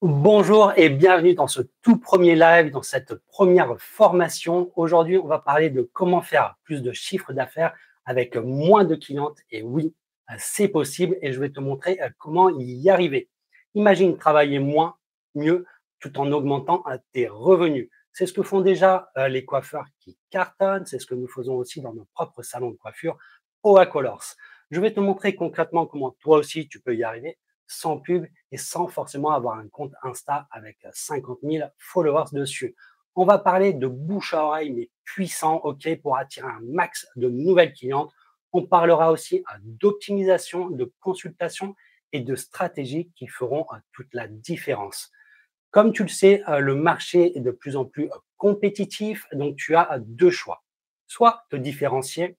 Bonjour et bienvenue dans ce tout premier live, dans cette première formation. Aujourd'hui, on va parler de comment faire plus de chiffre d'affaires avec moins de clientes. Et oui, c'est possible et je vais te montrer comment y arriver. Imagine travailler moins, mieux, tout en augmentant tes revenus. C'est ce que font déjà les coiffeurs qui cartonnent. C'est ce que nous faisons aussi dans nos propres salons de coiffure, Oa Colors. Je vais te montrer concrètement comment toi aussi tu peux y arriver sans pub et sans forcément avoir un compte Insta avec 50 000 followers dessus. On va parler de bouche à oreille, mais puissant, ok, pour attirer un max de nouvelles clientes. On parlera aussi d'optimisation, de consultation et de stratégies qui feront toute la différence. Comme tu le sais, le marché est de plus en plus compétitif, donc tu as deux choix. Soit te différencier,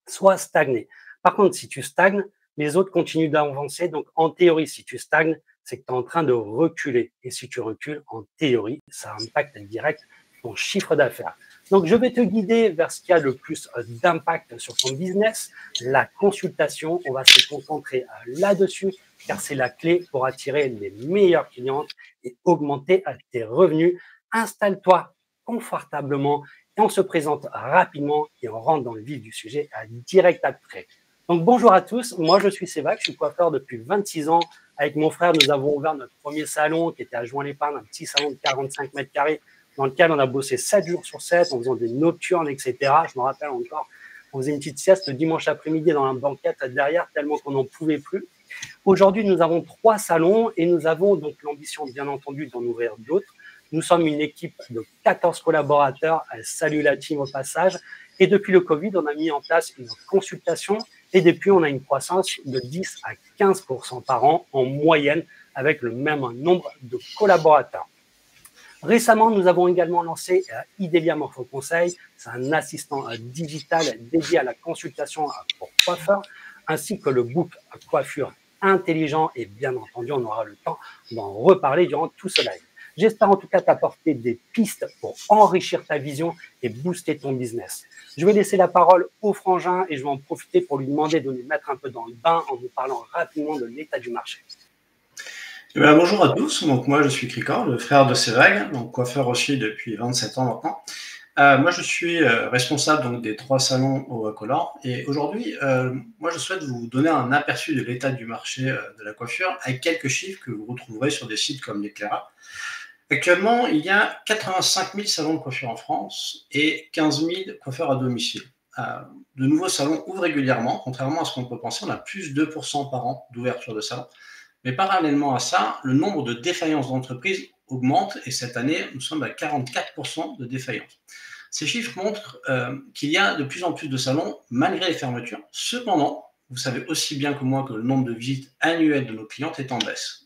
soit stagner. Par contre, si tu stagnes, les autres continuent d'avancer. Donc, en théorie, si tu stagnes, c'est que tu es en train de reculer. Et si tu recules, en théorie, ça impacte direct ton chiffre d'affaires. Donc, je vais te guider vers ce qui a le plus d'impact sur ton business, la consultation. On va se concentrer là-dessus, car c'est la clé pour attirer les meilleures clientes et augmenter tes revenus. Installe-toi confortablement et on se présente rapidement et on rentre dans le vif du sujet direct après. Donc, bonjour à tous. Moi, je suis Sévac. Je suis coiffeur depuis 26 ans. Avec mon frère, nous avons ouvert notre premier salon qui était à Jouan-l'Épargne, un petit salon de 45 mètres carrés dans lequel on a bossé 7 jours sur 7 en faisant des nocturnes, etc. Je me rappelle encore, on faisait une petite sieste le dimanche après-midi dans la banquette derrière tellement qu'on n'en pouvait plus. Aujourd'hui, nous avons 3 salons et nous avons donc l'ambition, bien entendu, d'en ouvrir d'autres. Nous sommes une équipe de 14 collaborateurs. Salut la team au passage. Et depuis le Covid, on a mis en place une consultation et depuis, on a une croissance de 10 à 15% par an en moyenne avec le même nombre de collaborateurs. Récemment, nous avons également lancé Idelia Morpho Conseil. C'est un assistant digital dédié à la consultation pour coiffeurs, ainsi que le book coiffure intelligent. Et bien entendu, on aura le temps d'en reparler durant tout ce live. J'espère en tout cas t'apporter des pistes pour enrichir ta vision et booster ton business. Je vais laisser la parole au frangin et je vais en profiter pour lui demander de nous mettre un peu dans le bain en nous parlant rapidement de l'état du marché. Bonjour à tous, donc moi je suis Cricor, le frère de Sévac, donc coiffeur aussi depuis 27 ans maintenant. Moi je suis responsable donc, des 3 salons Oa Colors et aujourd'hui moi je souhaite vous donner un aperçu de l'état du marché de la coiffure avec quelques chiffres que vous retrouverez sur des sites comme l'Éclaira. Actuellement, il y a 85 000 salons de coiffure en France et 15 000 coiffeurs à domicile. De nouveaux salons ouvrent régulièrement, contrairement à ce qu'on peut penser, on a plus de 2% par an d'ouverture de salons. Mais parallèlement à ça, le nombre de défaillances d'entreprises augmente et cette année, nous sommes à 44% de défaillances. Ces chiffres montrent qu'il y a de plus en plus de salons malgré les fermetures. Cependant, vous savez aussi bien que moi que le nombre de visites annuelles de nos clientes est en baisse.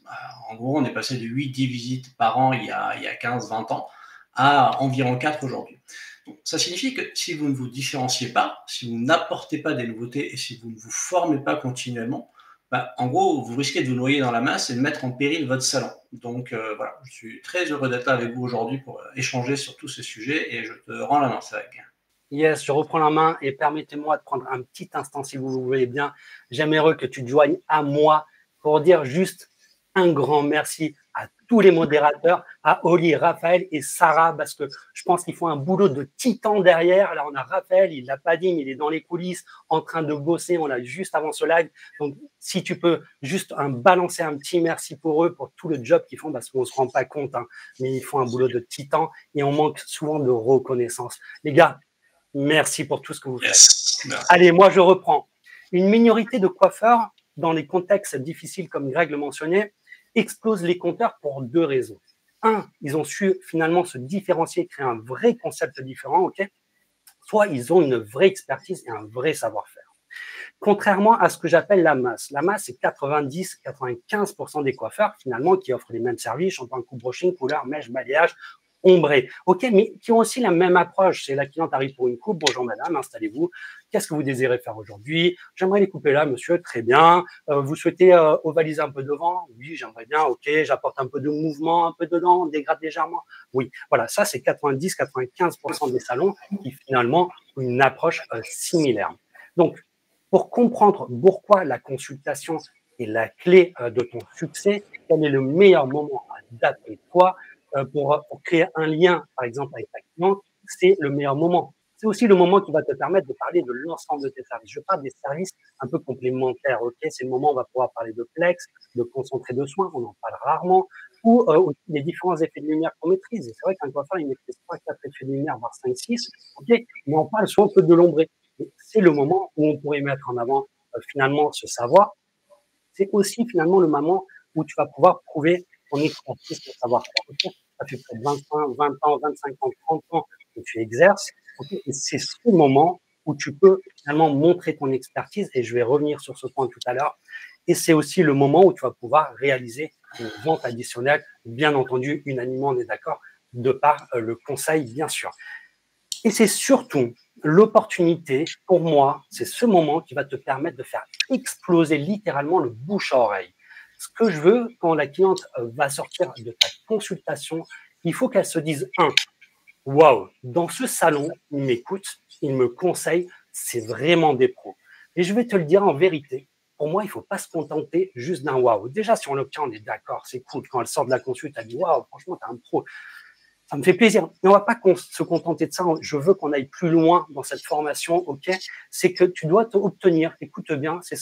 En gros, on est passé de 8-10 visites par an il y a 15-20 ans à environ 4 aujourd'hui. Donc, ça signifie que si vous ne vous différenciez pas, si vous n'apportez pas des nouveautés et si vous ne vous formez pas continuellement, en gros, vous risquez de vous noyer dans la masse et de mettre en péril votre salon. Donc voilà, je suis très heureux d'être là avec vous aujourd'hui pour échanger sur tous ces sujets et je te rends la main, Sévac. Yes, je reprends la main et permettez-moi de prendre un petit instant, si vous voulez bien. J'aimerais que tu te joignes à moi pour dire juste un grand merci à tous les modérateurs, à Oli, Raphaël et Sarah, parce que je pense qu'ils font un boulot de titan derrière. Là, on a Raphaël, il ne l'a pas dit, mais il est dans les coulisses en train de bosser. On l'a juste avant ce live. Donc, si tu peux juste balancer un petit merci pour eux, pour tout le job qu'ils font, parce qu'on ne se rend pas compte, hein, mais ils font un boulot de titan et on manque souvent de reconnaissance. Les gars, merci pour tout ce que vous faites. Yes. Allez, moi, je reprends. Une minorité de coiffeurs, dans les contextes difficiles comme Greg le mentionnait, explosent les compteurs pour 2 raisons. 1, ils ont su finalement se différencier, créer un vrai concept différent, ok. Soit ils ont une vraie expertise et un vrai savoir-faire. Contrairement à ce que j'appelle la masse. La masse, c'est 90-95% des coiffeurs finalement qui offrent les mêmes services, shampoing, coupe, brushing, couleur, mèche, balayage, ombrés, ok, mais qui ont aussi la même approche. C'est la cliente arrive pour une coupe, bonjour madame, installez-vous, qu'est-ce que vous désirez faire aujourd'hui? J'aimerais les couper là, monsieur, très bien. Vous souhaitez ovaliser un peu devant? Oui, j'aimerais bien, ok, j'apporte un peu de mouvement, un peu dedans, on dégrade légèrement. Oui, voilà, ça c'est 90-95% des salons qui finalement ont une approche similaire. Donc, pour comprendre pourquoi la consultation est la clé de ton succès, quel est le meilleur moment à d'après toi pour créer un lien, par exemple, avec ta cliente, c'est le meilleur moment. C'est aussi le moment qui va te permettre de parler de l'ensemble de tes services. Je parle des services un peu complémentaires, ok? C'est le moment où on va pouvoir parler de Plex, de concentré de soins, on en parle rarement, ou aussi les différents effets de lumière qu'on maîtrise. Et c'est vrai qu'un coiffeur, il maîtrise 3, 4 effets de lumière, voire 5, 6, ok? Mais on parle souvent que de l'ombré. C'est le moment où on pourrait mettre en avant finalement ce savoir. C'est aussi finalement le moment où tu vas pouvoir prouver ton expertise, ton savoir-faire. Okay, ça fait peut-être 20 ans, 25 ans, 30 ans que tu exerces. Okay, et c'est ce moment où tu peux finalement montrer ton expertise, et je vais revenir sur ce point tout à l'heure. Et c'est aussi le moment où tu vas pouvoir réaliser une vente additionnelle, bien entendu, unanimement, on est d'accord, de par le conseil, bien sûr. Et c'est surtout l'opportunité, pour moi, c'est ce moment qui va te permettre de faire exploser littéralement le bouche à oreille. Ce que je veux, quand la cliente va sortir de ta consultation, il faut qu'elle se dise, waouh, dans ce salon, il m'écoute, il me conseille, c'est vraiment des pros. Et je vais te le dire en vérité, pour moi, il ne faut pas se contenter juste d'un waouh. Déjà, si on l'obtient, on est d'accord, c'est cool. Quand elle sort de la consulte, elle dit, waouh, franchement, tu es un pro. Ça me fait plaisir. Mais on va pas se contenter de ça. Je veux qu'on aille plus loin dans cette formation, ok? C'est que tu dois obtenir, écoute bien, c'est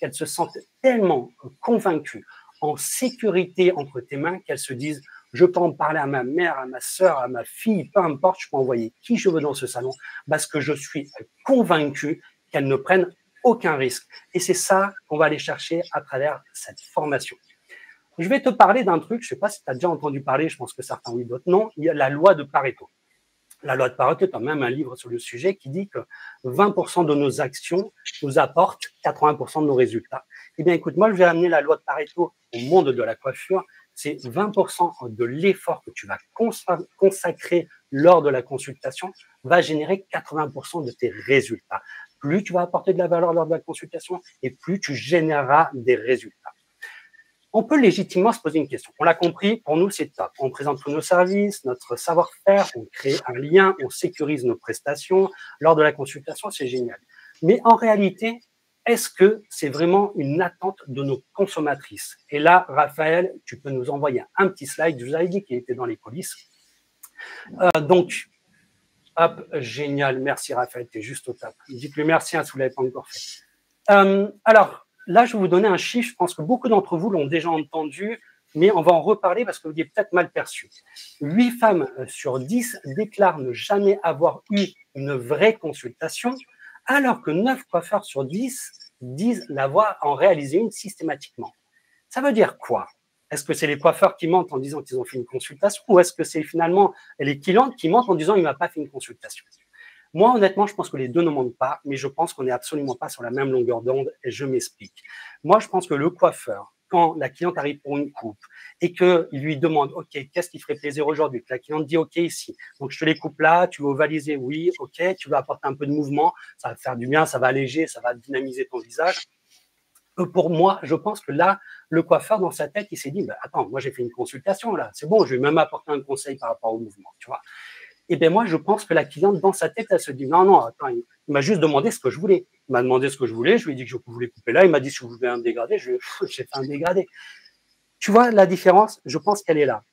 qu'elle se sente tellement convaincue, en sécurité entre tes mains, qu'elle se dise, je peux en parler à ma mère, à ma sœur, à ma fille, peu importe, je peux envoyer qui je veux dans ce salon, parce que je suis convaincu qu'elle ne prenne aucun risque. Et c'est ça qu'on va aller chercher à travers cette formation. Je vais te parler d'un truc, je ne sais pas si tu as déjà entendu parler, je pense que certains oui, d'autres non, il y a la loi de Pareto. La loi de Pareto est même un livre sur le sujet qui dit que 20% de nos actions nous apportent 80% de nos résultats. Eh bien, écoute, moi, je vais amener la loi de Pareto au monde de la coiffure. C'est 20% de l'effort que tu vas consacrer lors de la consultation va générer 80% de tes résultats. Plus tu vas apporter de la valeur lors de la consultation et plus tu généreras des résultats. On peut légitimement se poser une question. On l'a compris, pour nous, c'est top. On présente tous nos services, notre savoir-faire, on crée un lien, on sécurise nos prestations. Lors de la consultation, c'est génial. Mais en réalité, est-ce que c'est vraiment une attente de nos consommatrices? Et là, Raphaël, tu peux nous envoyer un petit slide. Je vous avais dit qu'il était dans les coulisses. Donc, hop, génial. Merci, Raphaël, tu es juste au top. Dites-lui merci si vous ne l'avez pas encore fait. Alors, là, je vais vous donner un chiffre. Je pense que beaucoup d'entre vous l'ont déjà entendu, mais on va en reparler parce que vous l'avez peut-être mal perçu. 8 femmes sur 10 déclarent ne jamais avoir eu une vraie consultation, alors que 9 coiffeurs sur 10 disent l'avoir en réalisé une systématiquement. Ça veut dire quoi? Est-ce que c'est les coiffeurs qui mentent en disant qu'ils ont fait une consultation, ou est-ce que c'est finalement les clientes qui mentent en disant qu'il n'a pas fait une consultation? Moi, honnêtement, je pense que les deux ne mentent pas, mais je pense qu'on n'est absolument pas sur la même longueur d'onde, et je m'explique. Moi, je pense que le coiffeur, quand la cliente arrive pour une coupe et qu'il lui demande, OK, qu'est-ce qui ferait plaisir aujourd'hui? Que la cliente dit, OK, ici. Donc, je te les coupe là, tu veux ovaliser, oui, OK, tu veux apporter un peu de mouvement, ça va te faire du bien, ça va alléger, ça va dynamiser ton visage. Pour moi, je pense que là, le coiffeur, dans sa tête, il s'est dit, bah, attends, moi, j'ai fait une consultation, là, c'est bon, je vais même apporter un conseil par rapport au mouvement, tu vois. Et bien moi, je pense que la cliente, dans sa tête, elle se dit, non, attends, il m'a juste demandé ce que je voulais. Il m'a demandé ce que je voulais, je lui ai dit que je voulais couper là, il m'a dit si vous voulez un dégradé, j'ai fait un dégradé. Tu vois la différence? Je pense qu'elle est là.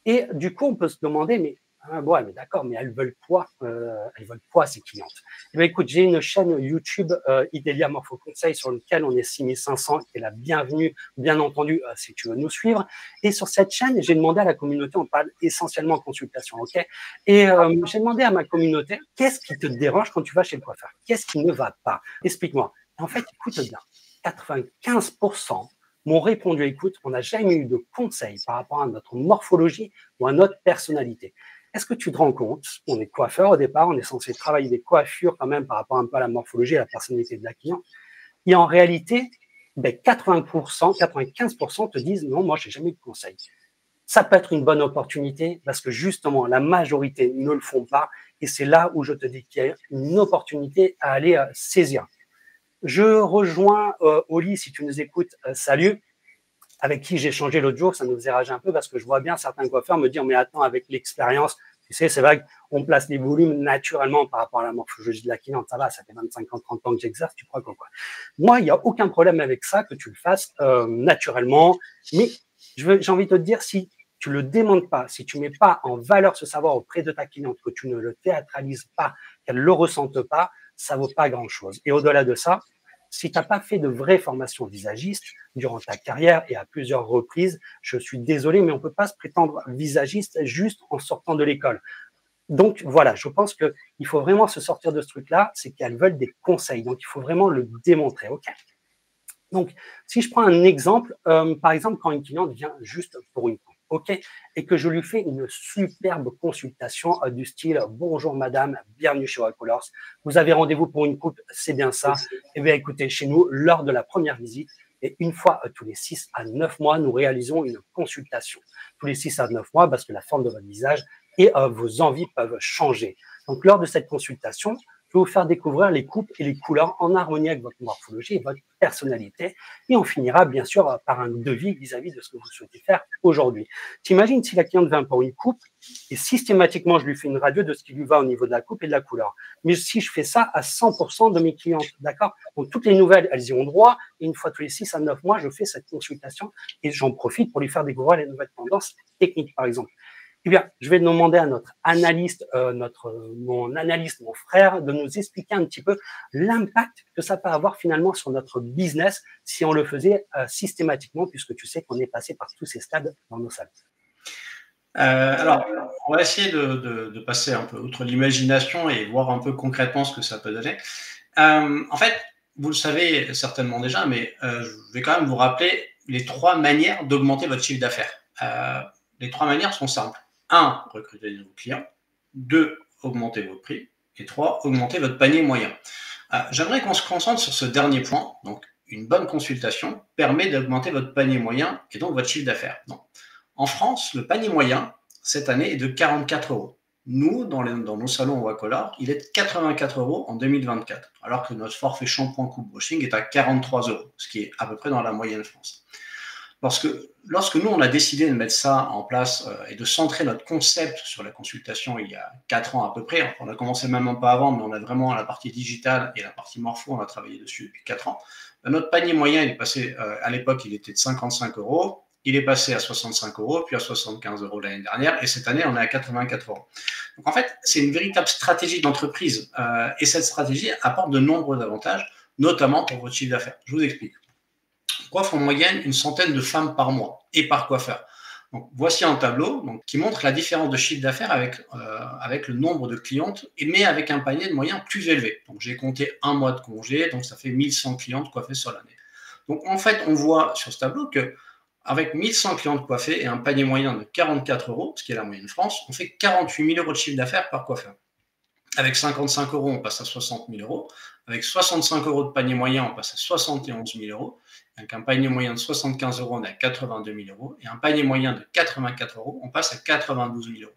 Et du coup, on peut se demander, mais ouais, mais d'accord, mais elles veulent quoi? Elles veulent quoi, ces clientes? Eh bien, écoute, j'ai une chaîne YouTube, Idélia Morpho Conseil, sur laquelle on est 6500, qui est la bienvenue, bien entendu, si tu veux nous suivre. Et sur cette chaîne, j'ai demandé à la communauté, on parle essentiellement consultation, ok? Et j'ai demandé à ma communauté, qu'est-ce qui te dérange quand tu vas chez le coiffeur? Qu'est-ce qui ne va pas? Explique-moi. En fait, écoute bien, 95% m'ont répondu, écoute, on n'a jamais eu de conseils par rapport à notre morphologie ou à notre personnalité. Est-ce que tu te rends compte? On est coiffeur au départ, on est censé travailler des coiffures quand même par rapport un peu à la morphologie et à la personnalité de la cliente. Et en réalité, 80%, 95% te disent non, moi, j'ai jamais eu de conseils. Ça peut être une bonne opportunité parce que justement, la majorité ne le font pas et c'est là où je te dis qu'il y a une opportunité à aller saisir. Je rejoins Oli, si tu nous écoutes, salut, avec qui j'ai changé l'autre jour, ça nous faisait rager un peu parce que je vois bien certains coiffeurs me dire, mais attends, avec l'expérience, tu sais, c'est vrai qu'on place les volumes naturellement par rapport à la morphologie de la cliente. Ça va, ça fait 25 ans, 30 ans que j'exerce, tu crois quoi. Moi, il n'y a aucun problème avec ça, que tu le fasses naturellement. Mais j'ai envie de te dire, si tu le démontes pas, si tu mets pas en valeur ce savoir auprès de ta cliente, que tu ne le théâtralises pas, qu'elle le ressente pas, ça vaut pas grand-chose. Et au-delà de ça, si tu n'as pas fait de vraie formation visagiste durant ta carrière et à plusieurs reprises, je suis désolé, mais on ne peut pas se prétendre visagiste juste en sortant de l'école. Donc voilà, je pense qu'il faut vraiment se sortir de ce truc-là, c'est qu'elles veulent des conseils. Donc il faut vraiment le démontrer. OK. Donc, si je prends un exemple, par exemple, quand une cliente vient juste pour une coupe, OK, et que je lui fais une superbe consultation du style « Bonjour madame, bienvenue chez Wacolors, vous avez rendez-vous pour une coupe, c'est bien ça ?» Eh bien, écoutez, chez nous, lors de la première visite, et une fois tous les 6 à 9 mois, nous réalisons une consultation. Tous les 6 à 9 mois, parce que la forme de votre visage et vos envies peuvent changer. Donc, lors de cette consultation, je vais vous faire découvrir les coupes et les couleurs en harmonie avec votre morphologie et votre personnalité. Et on finira bien sûr par un devis vis-à-vis de ce que vous souhaitez faire aujourd'hui. T'imagines si la cliente vient pour une coupe et systématiquement je lui fais une radio de ce qui lui va au niveau de la coupe et de la couleur. Mais si je fais ça à 100% de mes clientes, d'accord? Donc toutes les nouvelles, elles y ont droit. Et une fois tous les 6 à 9 mois, je fais cette consultation et j'en profite pour lui faire découvrir les nouvelles tendances techniques, par exemple. Eh bien, je vais demander à notre analyste, mon frère, de nous expliquer un petit peu l'impact que ça peut avoir finalement sur notre business si on le faisait systématiquement, puisque tu sais qu'on est passé par tous ces stades dans nos salles. Alors, on va essayer de passer un peu outre l'imagination et voir un peu concrètement ce que ça peut donner. En fait, vous le savez certainement déjà, mais je vais quand même vous rappeler les 3 manières d'augmenter votre chiffre d'affaires. Les 3 manières sont simples. 1, recruter de nouveaux clients. 2, augmenter vos prix. Et 3, augmenter votre panier moyen. J'aimerais qu'on se concentre sur ce dernier point. Donc, une bonne consultation permet d'augmenter votre panier moyen et donc votre chiffre d'affaires. En France, le panier moyen, cette année, est de 44 euros. Nous, dans nos salons Wacolors, il est de 84 euros en 2024, alors que notre forfait shampoing coupe brushing est à 43 euros, ce qui est à peu près dans la moyenne France. Lorsque nous, on a décidé de mettre ça en place et de centrer notre concept sur la consultation il y a 4 ans à peu près, on a commencé même un peu avant, mais on a vraiment la partie digitale et la partie morpho, on a travaillé dessus depuis 4 ans. Notre panier moyen, il est passé, à l'époque, il était de 55 euros. Il est passé à 65 euros, puis à 75 euros l'année dernière, et cette année, on est à 84 euros. Donc en fait, c'est une véritable stratégie d'entreprise, et cette stratégie apporte de nombreux avantages, notamment pour votre chiffre d'affaires. Je vous explique. On coiffe en moyenne une centaine de femmes par mois, et par coiffeur. Donc, voici un tableau qui montre la différence de chiffre d'affaires avec le nombre de clientes, mais avec un panier de moyens plus élevé. Donc, j'ai compté un mois de congé, donc ça fait 1100 clientes coiffées sur l'année. Donc, en fait, on voit sur ce tableau que avec 1100 clientes coiffées et un panier moyen de 44 euros, ce qui est la moyenne France, on fait 48 000 euros de chiffre d'affaires par coiffeur. Avec 55 euros, on passe à 60 000 euros. Avec 65 euros de panier moyen, on passe à 71 000 euros. Avec un panier moyen de 75 euros, on est à 82 000 euros. Et un panier moyen de 84 euros, on passe à 92 000 euros.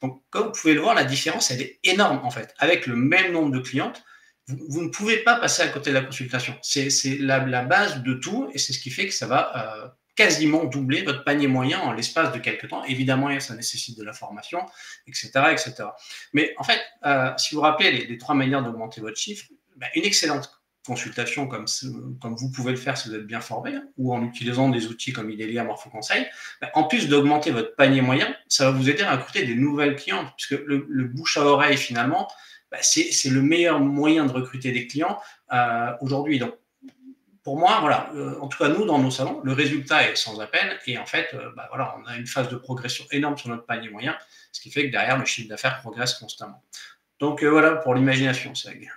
Donc, comme vous pouvez le voir, la différence, elle est énorme en fait. Avec le même nombre de clientes, vous ne pouvez pas passer à côté de la consultation. C'est la base de tout et c'est ce qui fait que ça va quasiment doubler votre panier moyen en l'espace de quelques temps. Évidemment, ça nécessite de la formation, etc. etc. Mais en fait, si vous vous rappelez les 3 manières d'augmenter votre chiffre, une excellente consultation comme vous pouvez le faire si vous êtes bien formé, ou en utilisant des outils comme Idélia, Morpho-Conseil, en plus d'augmenter votre panier moyen, ça va vous aider à recruter des nouvelles clientes, puisque le bouche à oreille, finalement, c'est le meilleur moyen de recruter des clients aujourd'hui. Donc, pour moi, voilà, en tout cas, nous, dans nos salons, le résultat est sans appel. Et en fait, voilà, on a une phase de progression énorme sur notre panier moyen, ce qui fait que derrière, le chiffre d'affaires progresse constamment. Donc, voilà pour l'imagination, Seg.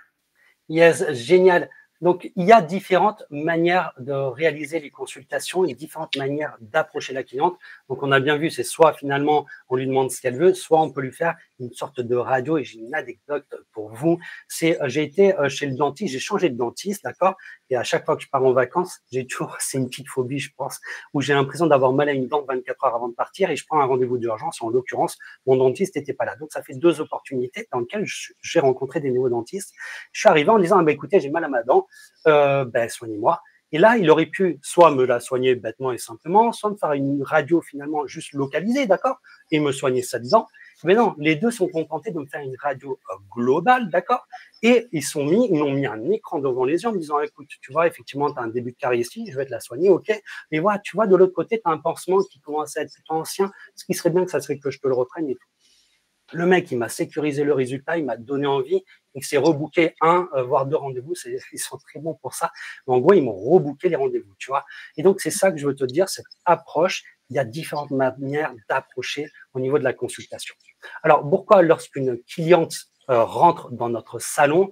Yes, génial. Donc, il y a différentes manières de réaliser les consultations et différentes manières d'approcher la cliente. Donc, on a bien vu, c'est soit finalement, on lui demande ce qu'elle veut, soit on peut lui faire une sorte de radio et j'ai une anecdote pour vous. C'est, j'ai été chez le dentiste, j'ai changé de dentiste, d'accord? Et à chaque fois que je pars en vacances, j'ai toujours, c'est une petite phobie, je pense, où j'ai l'impression d'avoir mal à une dent 24 heures avant de partir et je prends un rendez-vous d'urgence. En l'occurrence, mon dentiste n'était pas là. Donc, ça fait 2 opportunités dans lesquelles j'ai rencontré des nouveaux dentistes. Je suis arrivé en disant, ah, bah, écoutez, j'ai mal à ma dent, ben, soignez-moi. Et là, il aurait pu soit me la soigner bêtement et simplement, soit me faire une radio finalement juste localisée, d'accord, et me soigner cette dent. Mais non, les deux sont contentés de me faire une radio globale, d'accord, et ils m'ont mis un écran devant les yeux en me disant, écoute, tu vois, effectivement, tu as un début de carie ici, je vais te la soigner, ok, mais voilà, tu vois, de l'autre côté, tu as un pansement qui commence à être plutôt ancien, ce qui serait bien que ça serait que je te le reprenne et tout. Le mec, il m'a sécurisé le résultat, il m'a donné envie, il s'est rebooké voire 2 rendez-vous, ils sont très bons pour ça. Mais en gros, ils m'ont rebooké les rendez-vous, tu vois. Et donc, c'est ça que je veux te dire, cette approche, il y a différentes manières d'approcher au niveau de la consultation. Alors, pourquoi lorsqu'une cliente rentre dans notre salon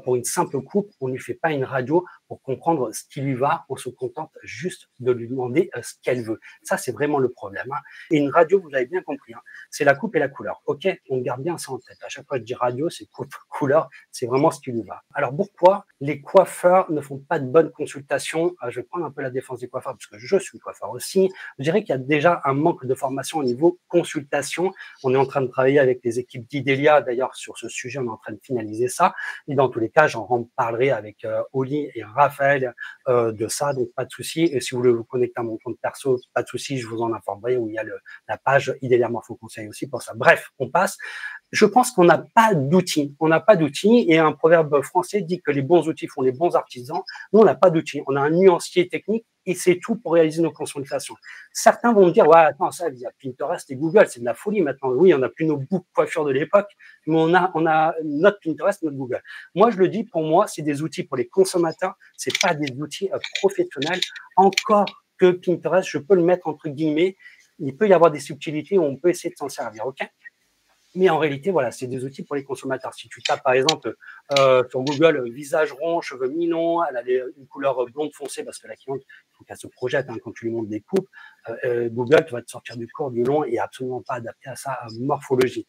pour une simple coupe, on ne lui fait pas une radio pour comprendre ce qui lui va, on se contente juste de lui demander ce qu'elle veut. Ça, c'est vraiment le problème. Hein. Et une radio, vous l'avez bien compris, hein, c'est la coupe et la couleur. Ok, on garde bien ça en tête. À chaque fois que je dis radio, c'est coupe, couleur, c'est vraiment ce qui lui va. Alors pourquoi les coiffeurs ne font pas de bonnes consultations? Je vais prendre un peu la défense des coiffeurs parce que je suis coiffeur aussi. Je dirais qu'il y a déjà un manque de formation au niveau consultation. On est en train de travailler avec les équipes d'Idelia, d'ailleurs sur ce sujet, on est en train de finaliser ça. Et dans tous les cas, j'en parlerai avec Oli et Raphaël de ça, donc pas de souci. Et si vous voulez vous connecter à mon compte perso, pas de souci, je vous en informerai où il y a la page Idélia Morpho Conseil aussi pour ça. Bref, on passe. Je pense qu'on n'a pas d'outils. On n'a pas d'outils et un proverbe français dit que les bons outils font les bons artisans. Nous, on n'a pas d'outils. On a un nuancier technique et c'est tout pour réaliser nos consultations. Certains vont me dire, ouais, attends, ça, il y a Pinterest et Google, c'est de la folie maintenant. Oui, on n'a plus nos boucles coiffures de l'époque, mais on a notre Pinterest, notre Google. Moi, je le dis, pour moi, c'est des outils pour les consommateurs, c'est pas des outils professionnels. Encore que Pinterest, je peux le mettre entre guillemets, il peut y avoir des subtilités où on peut essayer de s'en servir, ok? Mais en réalité, voilà, c'est des outils pour les consommateurs. Si tu tapes, par exemple, sur Google, visage rond, cheveux mi-longs, elle a une couleur blonde foncée parce que la cliente, il faut qu'elle se projette quand tu lui montres des coupes. Google, tu vas te sortir du court, du long et absolument pas adapté à sa morphologie.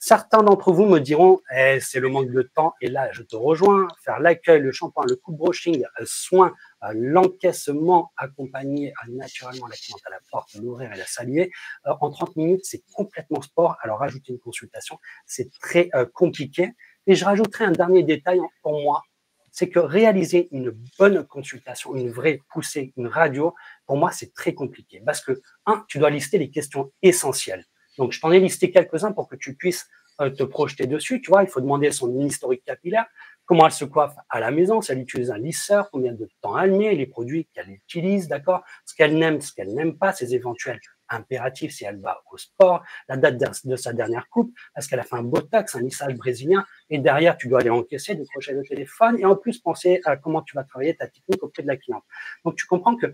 Certains d'entre vous me diront, c'est le manque de temps, et là, je te rejoins, faire l'accueil, le shampoing, le coup de brushing, soin, l'encaissement, accompagner naturellement la cliente à la porte, l'ouvrir et la saluer, en 30 minutes, c'est complètement sport. Alors, rajouter une consultation, c'est très compliqué. Et je rajouterai un dernier détail pour moi, c'est que réaliser une bonne consultation, une vraie poussée, une radio, pour moi, c'est très compliqué. Parce que, tu dois lister les questions essentielles. Donc, je t'en ai listé quelques-uns pour que tu puisses te projeter dessus. Tu vois, il faut demander son historique capillaire, comment elle se coiffe à la maison, si elle utilise un lisseur, combien de temps elle met, les produits qu'elle utilise, d'accord, ce qu'elle n'aime pas, ses éventuels impératifs si elle va au sport, la date de sa dernière coupe, est-ce qu'elle a fait un botox, un lissage brésilien, et derrière, tu dois aller encaisser, décrocher le téléphone, et en plus penser à comment tu vas travailler ta technique auprès de la cliente. Donc, tu comprends que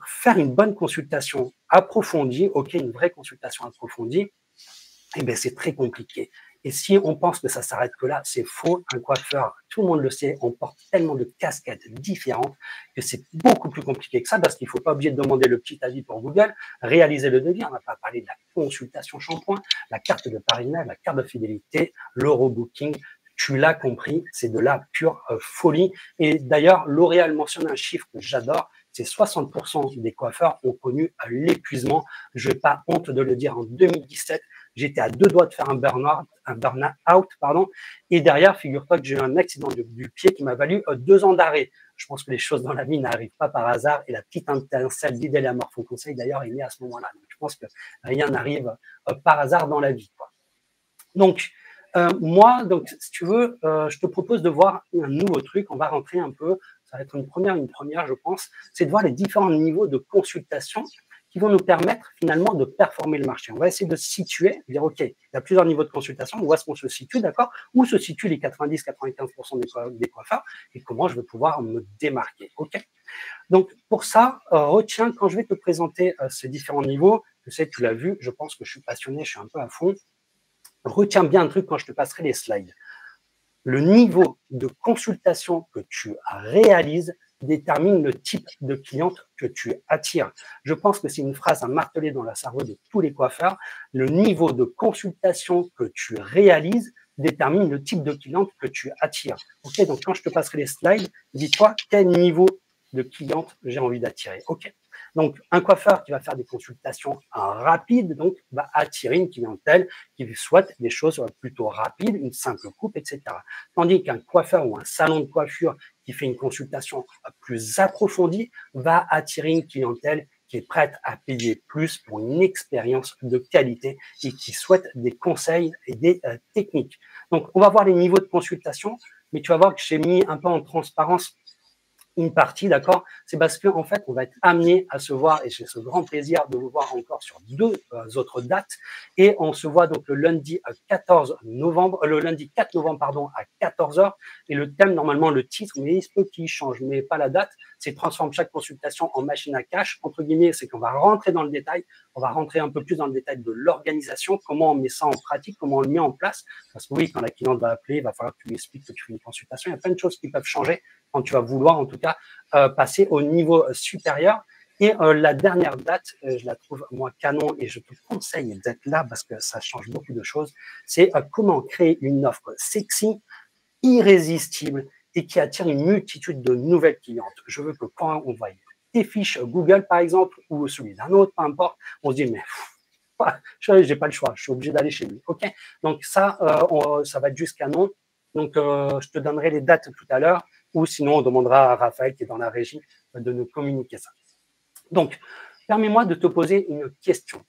faire une bonne consultation approfondie, ok, une vraie consultation approfondie, eh bien, c'est très compliqué. Et si on pense que ça s'arrête que là, c'est faux. Un coiffeur, tout le monde le sait, on porte tellement de casquettes différentes que c'est beaucoup plus compliqué que ça parce qu'il ne faut pas oublier de demander le petit avis pour Google, réaliser le devis. On n'a pas parlé de la consultation shampoing, la carte de parrainage, la carte de fidélité, l'eurobooking. Tu l'as compris, c'est de la pure folie. Et d'ailleurs, L'Oréal mentionne un chiffre que j'adore, c'est 60% des coiffeurs ont connu l'épuisement. Je n'ai pas honte de le dire, en 2017, j'étais à 2 doigts de faire un burn-out, pardon. Et derrière, figure-toi que j'ai eu un accident du pied qui m'a valu 2 ans d'arrêt. Je pense que les choses dans la vie n'arrivent pas par hasard. Et la petite étincelle d'Idélia Morpho Conseil, d'ailleurs, est née à ce moment-là. Donc, je pense que rien n'arrive par hasard dans la vie, quoi. Donc, moi, donc, si tu veux, je te propose de voir un nouveau truc. On va rentrer un peu, ça va être une première, je pense, c'est de voir les différents niveaux de consultation qui vont nous permettre finalement de performer le marché. On va essayer de se situer, dire, OK, il y a plusieurs niveaux de consultation, où est-ce qu'on se situe, d'accord? Où se situent les 90-95% des coiffeurs et comment je vais pouvoir me démarquer, OK? Donc, pour ça, retiens, quand je vais te présenter ces différents niveaux, je sais, tu l'as vu, je pense que je suis passionné, je suis un peu à fond. Retiens bien un truc quand je te passerai les slides. Le niveau de consultation que tu réalises détermine le type de cliente que tu attires. Je pense que c'est une phrase à marteler dans le cerveau de tous les coiffeurs. Le niveau de consultation que tu réalises détermine le type de cliente que tu attires. Ok, donc quand je te passerai les slides, dis-toi quel niveau de cliente j'ai envie d'attirer. Ok. Donc, un coiffeur qui va faire des consultations rapides, donc, va attirer une clientèle qui souhaite des choses plutôt rapides, une simple coupe, etc. Tandis qu'un coiffeur ou un salon de coiffure qui fait une consultation plus approfondie va attirer une clientèle qui est prête à payer plus pour une expérience de qualité et qui souhaite des conseils et des techniques. Donc, on va voir les niveaux de consultation, mais tu vas voir que j'ai mis un peu en transparence une partie, d'accord? C'est parce qu'en fait, on va être amené à se voir, et j'ai ce grand plaisir de vous voir encore sur deux autres dates. Et on se voit donc le lundi 14 novembre, le lundi 4 novembre, pardon, à 14h. Et le thème, normalement, le titre, mais il se peut qu'il change, mais pas la date. C'est transforme chaque consultation en machine à cash. Entre guillemets, c'est qu'on va rentrer dans le détail. On va rentrer un peu plus dans le détail de l'organisation, comment on met ça en pratique, comment on le met en place. Parce que oui, quand la cliente va appeler, il va falloir que tu lui expliques que tu fais une consultation. Il y a plein de choses qui peuvent changer quand tu vas vouloir, en tout cas, passer au niveau supérieur. Et la dernière date, je la trouve, moi, canon, et je te conseille d'être là parce que ça change beaucoup de choses. C'est comment créer une offre sexy, irrésistible et qui attire une multitude de nouvelles clientes. Je veux que quand on voit tes fiches Google, par exemple, ou celui d'un autre, peu importe, on se dit, mais j'ai pas le choix, je suis obligé d'aller chez lui. OK? Donc ça, ça va être juste canon. Donc, je te donnerai les dates tout à l'heure, ou sinon, on demandera à Raphaël, qui est dans la régie, de nous communiquer ça. Donc, permets-moi de te poser une question.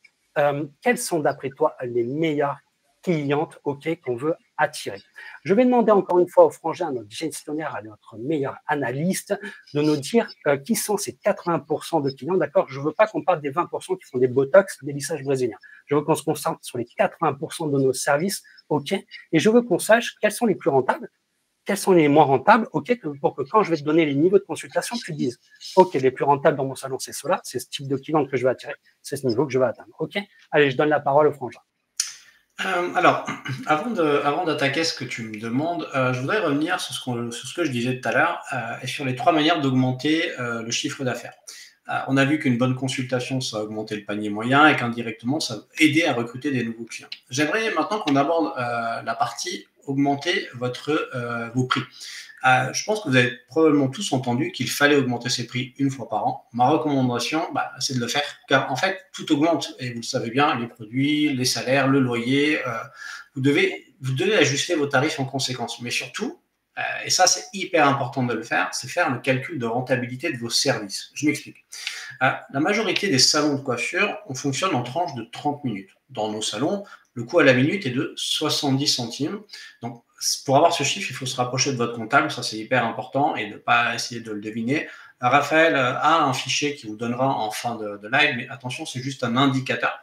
Quelles sont, d'après toi, les meilleures clientes qu'on veut attirer? Je vais demander encore une fois au frangin, à notre gestionnaire, à notre meilleur analyste, de nous dire qui sont ces 80% de clients. D'accord? Je ne veux pas qu'on parle des 20% qui font des botox, des lissages brésiliens. Je veux qu'on se concentre sur les 80% de nos services, OK? Et je veux qu'on sache quels sont les plus rentables, quels sont les moins rentables, OK, pour que quand je vais te donner les niveaux de consultation, tu te dises, OK, les plus rentables dans mon salon, c'est cela, c'est ce type de client que je vais attirer, c'est ce niveau que je vais atteindre. OK? Allez, je donne la parole au frangin. Alors, avant d'attaquer ce que tu me demandes, je voudrais revenir sur ce que je disais tout à l'heure et sur les trois manières d'augmenter le chiffre d'affaires. On a vu qu'une bonne consultation, ça va augmenter le panier moyen et qu'indirectement, ça va aider à recruter des nouveaux clients. J'aimerais maintenant qu'on aborde la partie augmenter vos prix. Je pense que vous avez probablement tous entendu qu'il fallait augmenter ses prix une fois par an. Ma recommandation, c'est de le faire, car en fait, tout augmente. Et vous le savez bien, les produits, les salaires, le loyer, vous devez ajuster vos tarifs en conséquence. Mais surtout, et ça c'est hyper important de le faire, c'est faire le calcul de rentabilité de vos services. Je m'explique. La majorité des salons de coiffure, on fonctionne en tranches de 30 minutes. Dans nos salons, le coût à la minute est de 70 centimes. Donc, pour avoir ce chiffre, il faut se rapprocher de votre comptable, ça c'est hyper important, et ne pas essayer de le deviner. Raphaël a un fichier qui vous donnera en fin de live, mais attention, c'est juste un indicateur.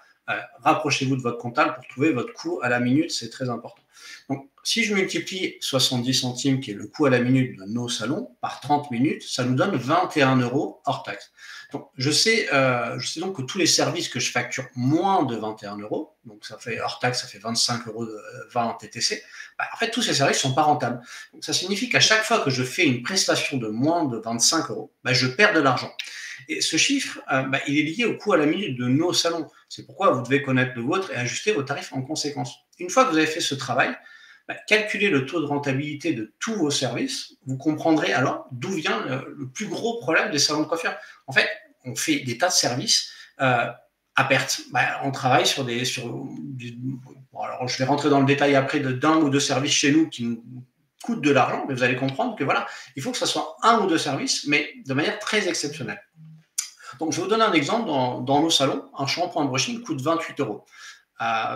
Rapprochez-vous de votre comptable pour trouver votre coût à la minute, c'est très important. Donc, si je multiplie 70 centimes, qui est le coût à la minute de nos salons, par 30 minutes, ça nous donne 21 € hors taxe. Donc, je sais donc que tous les services que je facture moins de 21 €, donc ça fait hors taxe, ça fait 25,20 € TTC, en fait, tous ces services ne sont pas rentables. Donc, ça signifie qu'à chaque fois que je fais une prestation de moins de 25 €, je perds de l'argent. Et ce chiffre, il est lié au coût à la minute de nos salons. C'est pourquoi vous devez connaître le vôtre et ajuster vos tarifs en conséquence. Une fois que vous avez fait ce travail, calculez le taux de rentabilité de tous vos services. Vous comprendrez alors d'où vient le plus gros problème des salons de coiffure. En fait, on fait des tas de services à perte. On travaille sur bon, alors je vais rentrer dans le détail après d'un ou deux services chez nous qui nous coûtent de l'argent, mais vous allez comprendre que voilà, il faut que ce soit un ou deux services, mais de manière très exceptionnelle. Donc, je vais vous donner un exemple. Dans nos salons, un shampoing brushing coûte 28 €.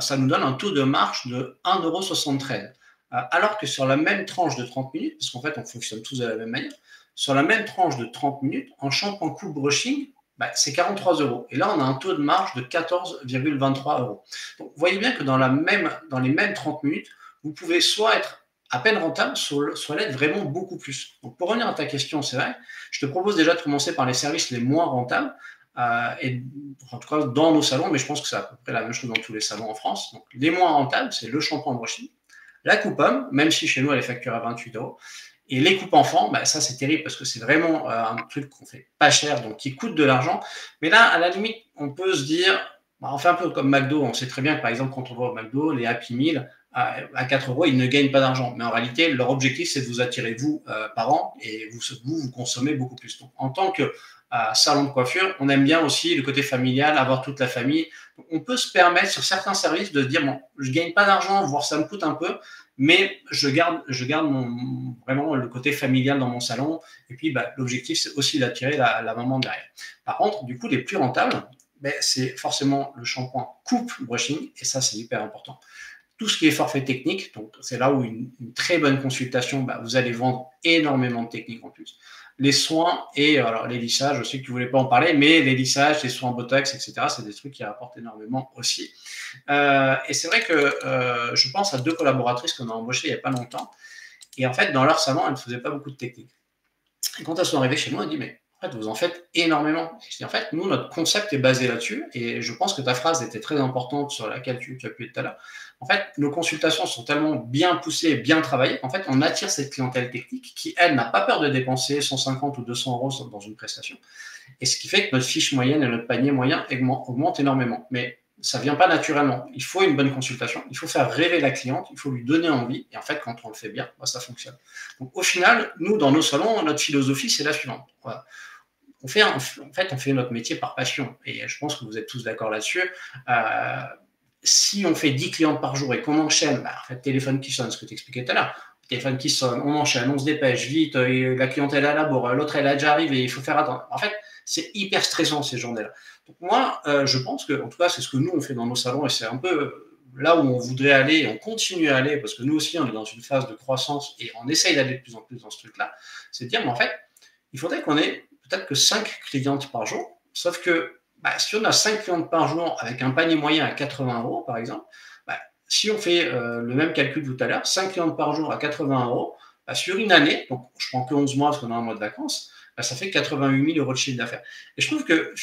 Ça nous donne un taux de marge de 1,73 €. Alors que sur la même tranche de 30 minutes, parce qu'en fait, on fonctionne tous de la même manière, sur la même tranche de 30 minutes, un shampoing coupe brushing, c'est 43 €. Et là, on a un taux de marge de 14,23 €. Donc, vous voyez bien que dans les mêmes 30 minutes, vous pouvez soit être à peine rentable, soit l'être vraiment beaucoup plus. Donc, pour revenir à ta question, c'est vrai, je te propose déjà de commencer par les services les moins rentables, et en tout cas dans nos salons, mais je pense que c'est à peu près la même chose dans tous les salons en France. Donc, les moins rentables, c'est le shampoing brushing, la coupe homme, même si chez nous elle est facturée à 28 €, Et les coupes enfants, bah, ça c'est terrible parce que c'est vraiment un truc qu'on fait pas cher, donc qui coûte de l'argent. Mais là, à la limite, on peut se dire, bah, on fait un peu comme McDo. On sait très bien que par exemple, quand on va au McDo, les Happy Meal, à 4 euros, ils ne gagnent pas d'argent. Mais en réalité, leur objectif, c'est de vous attirer, vous, parents, et vous consommez beaucoup plus. Donc, en tant que salon de coiffure, on aime bien aussi le côté familial, avoir toute la famille. Donc, on peut se permettre sur certains services de se dire, bon, je ne gagne pas d'argent, voire ça me coûte un peu, mais je garde vraiment le côté familial dans mon salon. Et puis, bah, l'objectif, c'est aussi d'attirer la maman derrière. Par contre, du coup, les plus rentables, ben, c'est forcément le shampoing coupe brushing, et ça, c'est hyper important. Tout ce qui est forfait technique, donc c'est là où une très bonne consultation, bah, vous allez vendre énormément de techniques en plus. Les soins et alors les lissages, je sais que tu ne voulais pas en parler, mais les lissages, les soins Botox, etc., c'est des trucs qui rapportent énormément aussi. Et c'est vrai que je pense à 2 collaboratrices qu'on a embauchées il n'y a pas longtemps. Et en fait, dans leur salon, elles ne faisaient pas beaucoup de techniques. Et quand elles sont arrivées chez moi, elles disent, mais en fait, vous en faites énormément. Je dis, en fait, nous, notre concept est basé là-dessus. Et je pense que ta phrase était très importante sur laquelle tu appuyais tout à l'heure. En fait, nos consultations sont tellement bien poussées et bien travaillées qu'en fait, on attire cette clientèle technique qui, elle, n'a pas peur de dépenser 150 ou 200 euros dans une prestation. Et ce qui fait que notre fiche moyenne et notre panier moyen augmentent énormément. Mais ça ne vient pas naturellement. Il faut une bonne consultation, il faut faire rêver la cliente, il faut lui donner envie. Et en fait, quand on le fait bien, bah, ça fonctionne. Donc, au final, nous, dans nos salons, notre philosophie, c'est la suivante. Voilà. En fait, on fait notre métier par passion. Et je pense que vous êtes tous d'accord là-dessus. Si on fait 10 clientes par jour et qu'on enchaîne, bah, en fait, téléphone qui sonne, ce que tu expliquais tout à l'heure, téléphone qui sonne, on enchaîne, on se dépêche vite, la clientèle à la bourre, l'autre elle a déjà arrivé, il faut faire attendre. En fait, c'est hyper stressant ces journées-là. Donc moi, je pense que, en tout cas, c'est ce que nous on fait dans nos salons et c'est un peu là où on voudrait aller et on continue à aller parce que nous aussi on est dans une phase de croissance et on essaye d'aller de plus en plus dans ce truc-là. C'est de dire, mais en fait, il faudrait qu'on ait peut-être que 5 clientes par jour, sauf que bah, si on a 5 clientes par jour avec un panier moyen à 80 euros par exemple, bah, si on fait le même calcul tout à l'heure, 5 clientes par jour à 80 euros, bah, sur une année, donc je prends que 11 mois parce qu'on a un mois de vacances, bah, ça fait 88 000 euros de chiffre d'affaires. Et je trouve que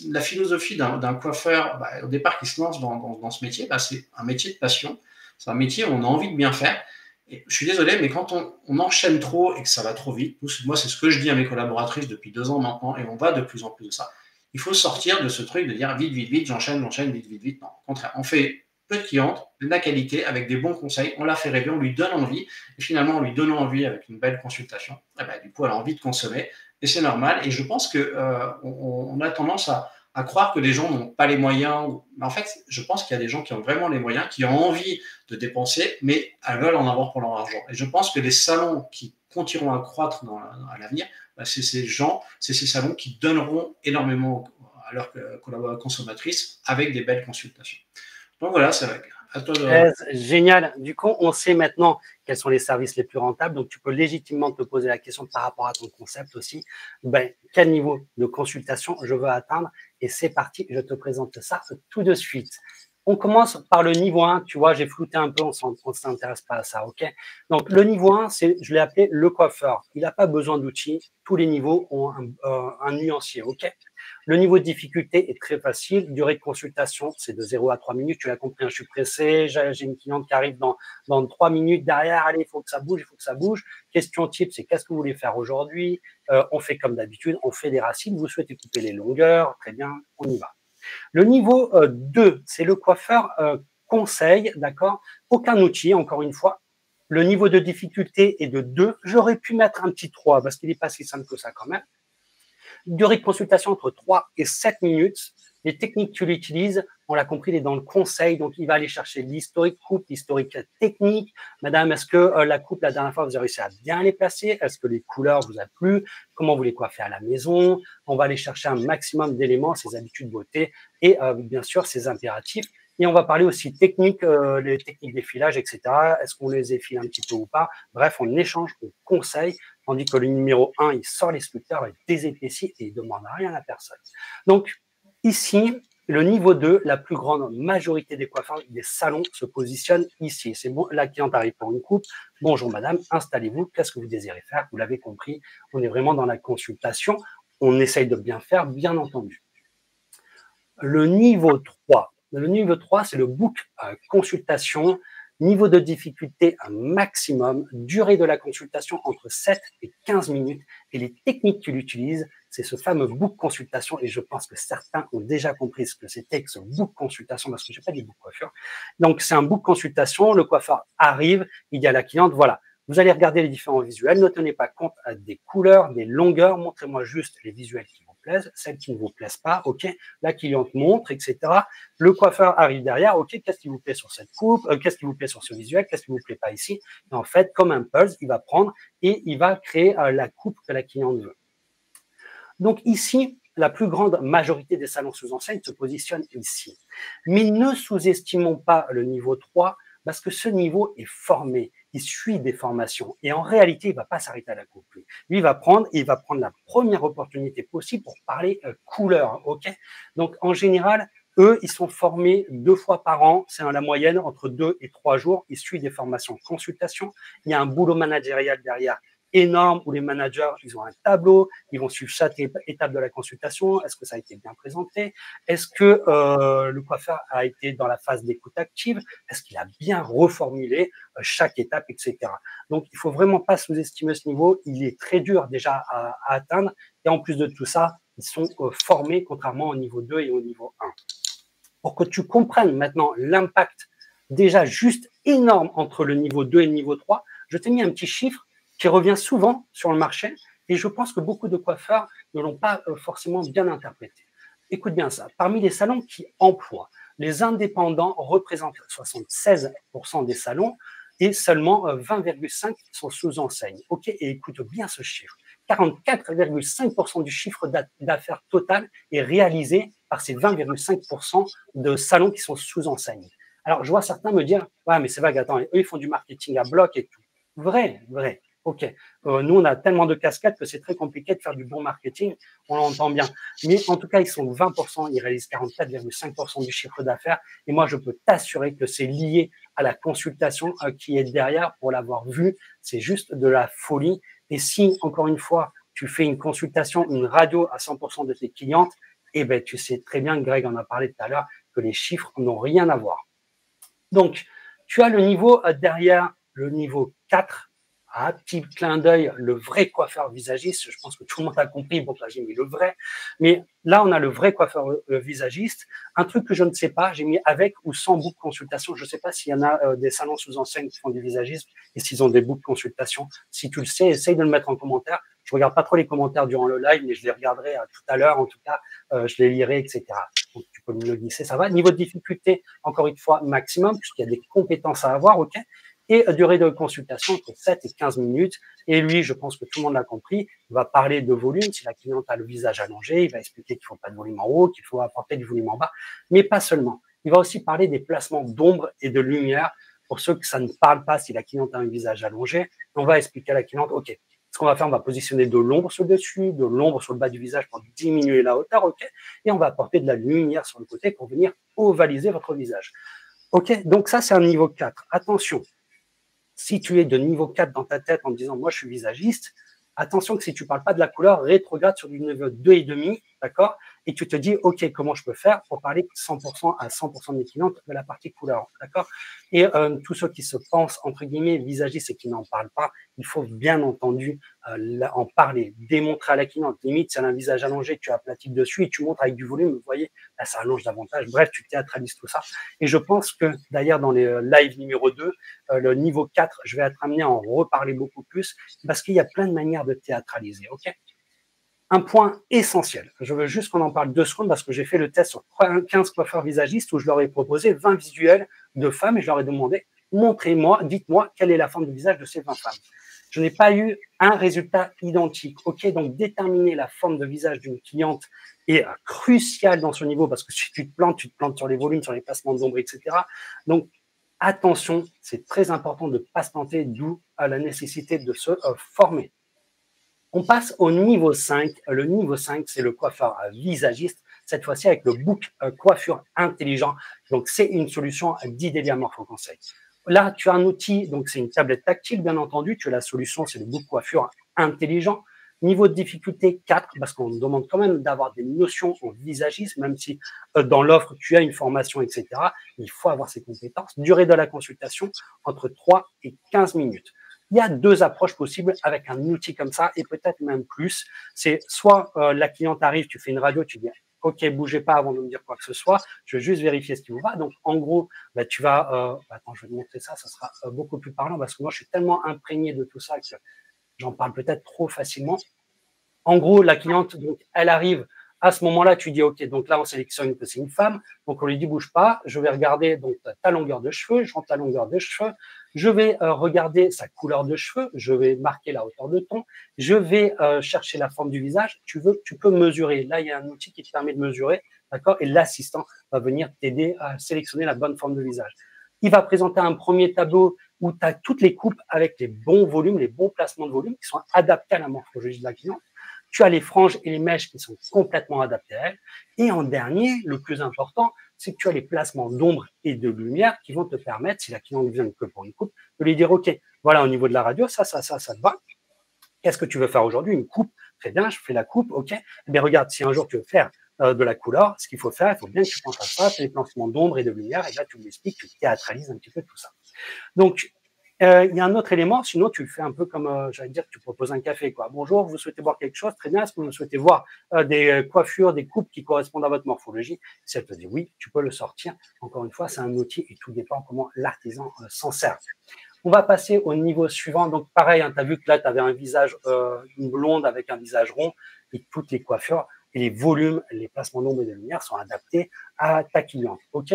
la philosophie d'un coiffeur, bah, au départ, qui se lance dans ce métier, bah, c'est un métier de passion, c'est un métier où on a envie de bien faire. Et je suis désolé, mais quand on enchaîne trop et que ça va trop vite, moi, c'est ce que je dis à mes collaboratrices depuis 2 ans maintenant, et on va de plus en plus de ça. Il faut sortir de ce truc de dire vite, vite, vite, j'enchaîne, vite, vite, vite. Non, au contraire, on fait peu de clientes, de la qualité, avec des bons conseils, on la fait rêver, on lui donne envie, et finalement, en lui donnant envie avec une belle consultation, eh ben, du coup, elle a envie de consommer, et c'est normal. Et je pense qu'on a tendance à croire que les gens n'ont pas les moyens. Mais en fait, je pense qu'il y a des gens qui ont vraiment les moyens, qui ont envie de dépenser, mais elles veulent en avoir pour leur argent. Et je pense que les salons qui continueront à croître à l'avenir, bah, c'est ces salons qui donneront énormément à leurs consommatrices avec des belles consultations. Donc voilà, c'est vrai. À toi de... Génial. Du coup, on sait maintenant quels sont les services les plus rentables. Donc, tu peux légitimement te poser la question par rapport à ton concept aussi. Ben, quel niveau de consultation je veux atteindre? Et c'est parti, je te présente ça tout de suite. On commence par le niveau 1. Tu vois, j'ai flouté un peu, on ne s'intéresse pas à ça, OK? Donc, le niveau 1, je l'ai appelé le coiffeur. Il n'a pas besoin d'outils. Tous les niveaux ont un nuancier, OK? Le niveau de difficulté est très facile. Durée de consultation, c'est de 0 à 3 minutes. Tu l'as compris, je suis pressé. J'ai une cliente qui arrive dans 3 minutes derrière. Allez, il faut que ça bouge, il faut que ça bouge. Question type, c'est qu'est-ce que vous voulez faire aujourd'hui? On fait comme d'habitude, on fait des racines. Vous souhaitez couper les longueurs? Très bien, on y va. Le niveau 2, c'est le coiffeur conseil, d'accord? Aucun outil, encore une fois. Le niveau de difficulté est de 2. J'aurais pu mettre un petit 3 parce qu'il n'est pas si simple que ça quand même. Durée de consultation entre 3 et 7 minutes. Les techniques que tu l'utilises, on l'a compris, il est dans le conseil, donc il va aller chercher l'historique coupe, l'historique technique. Madame, est-ce que la coupe, la dernière fois, vous avez réussi à bien les placer? Est-ce que les couleurs vous a plu? Comment vous les coiffez à la maison? On va aller chercher un maximum d'éléments, ses habitudes beauté et bien sûr ses impératifs. Et on va parler aussi technique, les techniques d'effilage, etc. Est-ce qu'on les effile un petit peu ou pas? Bref, on échange, on conseille, tandis que le numéro 1, il sort les sculpteurs, il désépaissit et il ne demande rien à personne. Donc, ici, le niveau 2, la plus grande majorité des coiffeurs, des salons se positionnent ici. C'est bon, la cliente arrive pour une coupe. Bonjour madame, installez-vous, qu'est-ce que vous désirez faire? Vous l'avez compris, on est vraiment dans la consultation. On essaye de bien faire, bien entendu. Le niveau 3, c'est le book consultation. Niveau de difficulté un maximum, durée de la consultation entre 7 et 15 minutes et les techniques qu'il utilise, c'est ce fameux book consultation et je pense que certains ont déjà compris ce que c'était que ce book consultation parce que je n'ai pas dit book coiffure. Donc c'est un book consultation, le coiffeur arrive, il dit à la cliente, voilà, vous allez regarder les différents visuels, ne tenez pas compte des couleurs, des longueurs, montrez-moi juste les visuels qui vous plaisent, celles qui ne vous plaisent pas, ok, la cliente montre, etc. Le coiffeur arrive derrière, ok, qu'est-ce qui vous plaît sur cette coupe, qu'est-ce qui vous plaît sur ce visuel, qu'est-ce qui vous plaît pas ici. Et en fait, comme un pulse, il va prendre et il va créer la coupe que la cliente veut. Donc ici, la plus grande majorité des salons sous enseigne se positionnent ici. Mais ne sous-estimons pas le niveau 3 parce que ce niveau est formé, il suit des formations et en réalité, il ne va pas s'arrêter à la coupe. Lui, il va prendre la première opportunité possible pour parler couleur. Ok. Donc en général, eux, ils sont formés 2 fois par an, c'est la moyenne entre 2 et 3 jours. Ils suivent des formations de consultation. Il y a un boulot managérial derrière énorme où les managers, ils ont un tableau, ils vont suivre chaque étape de la consultation. Est-ce que ça a été bien présenté? Est-ce que le coiffeur a été dans la phase d'écoute active? Est-ce qu'il a bien reformulé chaque étape, etc. Donc, il faut vraiment pas sous-estimer ce niveau. Il est très dur déjà à atteindre. Et en plus de tout ça, ils sont formés contrairement au niveau 2 et au niveau 1. Pour que tu comprennes maintenant l'impact déjà juste énorme entre le niveau 2 et le niveau 3, je t'ai mis un petit chiffre qui revient souvent sur le marché et je pense que beaucoup de coiffeurs ne l'ont pas forcément bien interprété. Écoute bien ça, parmi les salons qui emploient, les indépendants représentent 76% des salons et seulement 20,5% sont sous enseigne. Ok, et écoute bien ce chiffre. 44,5% du chiffre d'affaires total est réalisé par ces 20,5% de salons qui sont sous enseigne. Alors, je vois certains me dire, ouais, mais c'est vague, attends, eux, ils font du marketing à bloc et tout. Vrai, vrai. OK. Nous, on a tellement de casquettes que c'est très compliqué de faire du bon marketing. On l'entend bien. Mais en tout cas, ils sont 20%, ils réalisent 44,5% du chiffre d'affaires. Et moi, je peux t'assurer que c'est lié à la consultation qui est derrière pour l'avoir vu. C'est juste de la folie. Et si, encore une fois, tu fais une consultation, une radio à 100% de tes clientes, eh ben, tu sais très bien, Greg en a parlé tout à l'heure, que les chiffres n'ont rien à voir. Donc, tu as le niveau derrière, le niveau 4. Ah, petit clin d'œil, le vrai coiffeur visagiste. Je pense que tout le monde a compris pourquoi j'ai mis le vrai. Mais là, on a le vrai coiffeur visagiste. Un truc que je ne sais pas, j'ai mis avec ou sans book consultation. Je ne sais pas s'il y en a des salons sous enseigne qui font du visagisme et s'ils ont des book consultation. Si tu le sais, essaye de le mettre en commentaire. Je regarde pas trop les commentaires durant le live, mais je les regarderai tout à l'heure. En tout cas, je les lirai, etc. Donc, tu peux me le glisser, ça va. Niveau de difficulté, encore une fois, maximum, puisqu'il y a des compétences à avoir, ok. Et durée de consultation entre 7 et 15 minutes. Et lui, je pense que tout le monde l'a compris, il va parler de volume. Si la cliente a le visage allongé, il va expliquer qu'il ne faut pas de volume en haut, qu'il faut apporter du volume en bas, mais pas seulement. Il va aussi parler des placements d'ombre et de lumière. Pour ceux que ça ne parle pas, si la cliente a un visage allongé, on va expliquer à la cliente, OK, ce qu'on va faire, on va positionner de l'ombre sur le dessus, de l'ombre sur le bas du visage pour diminuer la hauteur, OK, et on va apporter de la lumière sur le côté pour venir ovaliser votre visage. OK, donc ça, c'est un niveau 4. Attention, si tu es de niveau 4 dans ta tête en disant « moi, je suis visagiste », attention que si tu ne parles pas de la couleur, rétrograde sur du niveau 2,5, d'accord? Et tu te dis « ok, comment je peux faire pour parler 100% à 100% de mes clientes de la partie couleur », d'accord? Et tous ceux qui se pensent, entre guillemets, visagistes et qui n'en parlent pas, il faut bien entendu en parler, démontrer à la cliente. Limite, si elle a un visage allongé, tu aplatis dessus et tu montres avec du volume, vous voyez, là, ça allonge davantage. Bref, tu théâtralises tout ça. Et je pense que, d'ailleurs, dans les lives numéro 2, le niveau 4, je vais être amené à en reparler beaucoup plus parce qu'il y a plein de manières de théâtraliser, ok? Un point essentiel, je veux juste qu'on en parle 2 secondes parce que j'ai fait le test sur 15 coiffeurs visagistes où je leur ai proposé 20 visuels de femmes et je leur ai demandé, montrez-moi, dites-moi quelle est la forme de visage de ces 20 femmes. Je n'ai pas eu un résultat identique, ok? Donc, déterminer la forme de visage d'une cliente est crucial dans ce niveau parce que si tu te plantes sur les volumes, sur les placements d'ombre, etc. Donc, attention, c'est très important de ne pas se planter, d'où la nécessité de se former. On passe au niveau 5. Le niveau 5, c'est le coiffeur visagiste, cette fois-ci avec le book coiffure intelligent. Donc, c'est une solution d'Idélia Morpho-Conseil. Là, tu as un outil, donc c'est une tablette tactile, bien entendu. Tu as la solution, c'est le book coiffure intelligent. Niveau de difficulté 4, parce qu'on demande quand même d'avoir des notions en visagisme, même si dans l'offre, tu as une formation, etc. Il faut avoir ces compétences. Durée de la consultation, entre 3 et 15 minutes. Il y a 2 approches possibles avec un outil comme ça, et peut-être même plus. C'est soit la cliente arrive, tu fais une radio, tu dis OK, bougez pas avant de me dire quoi que ce soit. Je veux juste vérifier ce qui vous va. Donc, en gros, bah, tu vas. Attends, je vais te montrer ça. Ça sera beaucoup plus parlant parce que moi, je suis tellement imprégné de tout ça que j'en parle peut-être trop facilement. En gros, la cliente, donc, elle arrive. À ce moment-là, tu dis OK. Donc là, on sélectionne que c'est une femme. Donc, on lui dit bouge pas. Je vais regarder donc ta longueur de cheveux. Je rentre ta longueur de cheveux. Je vais regarder sa couleur de cheveux. Je vais marquer la hauteur de ton. Je vais chercher la forme du visage. Tu peux mesurer. Là, il y a un outil qui te permet de mesurer, d'accord. Et l'assistant va venir t'aider à sélectionner la bonne forme de visage. Il va présenter un premier tableau où tu as toutes les coupes avec les bons volumes, les bons placements de volume qui sont adaptés à la morphologie de la cliente. Tu as les franges et les mèches qui sont complètement adaptées à elle. Et en dernier, le plus important, c'est que tu as les placements d'ombre et de lumière qui vont te permettre, si la cliente vient que pour une coupe, de lui dire, OK, voilà, au niveau de la radio, ça te va. Qu'est-ce que tu veux faire aujourd'hui? Une coupe. Très bien, je fais la coupe, OK. Eh bien, regarde, si un jour tu veux faire de la couleur, ce qu'il faut faire, il faut bien que tu penses à ça, c'est les placements d'ombre et de lumière. Et là, tu m'expliques, tu théâtralises un petit peu tout ça. Donc, il y a un autre élément, sinon tu le fais un peu comme, j'allais dire, que tu proposes un café, quoi. Bonjour, vous souhaitez boire quelque chose? Très bien. Est-ce que vous souhaitez voir des coiffures, des coupes qui correspondent à votre morphologie? Si elle te dit oui, tu peux le sortir. Encore une fois, c'est un outil et tout dépend comment l'artisan s'en sert. On va passer au niveau suivant. Donc, pareil, hein, tu as vu que là, tu avais un visage, une blonde avec un visage rond et toutes les coiffures et les volumes, les placements d'ombre et de lumière sont adaptés à ta cliente. OK?